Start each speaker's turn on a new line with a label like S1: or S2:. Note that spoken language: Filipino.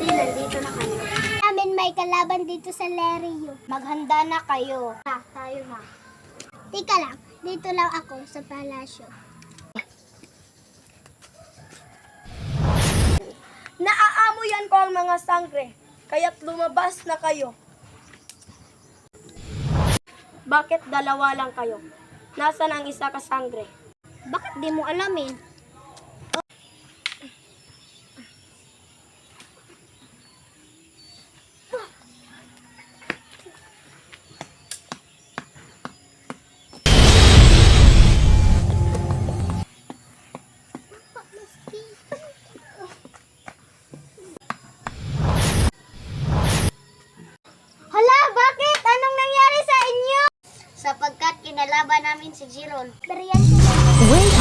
S1: Nandito na kayo. Namin may kalaban dito sa Lerio. Maghanda na kayo. Tayo na. Tika lang, dito lang ako sa palasyo.
S2: Naaamoyan ko ang mga sangre, kaya't lumabas na kayo. Bakit dalawa lang kayo? Nasaan ang isa ka sangre?
S1: Bakit di mo alamin? Hala, bakit? Anong nangyari sa inyo? Sapagkat kinalaban namin si Jiron. Beriyan ko na.
S3: Wake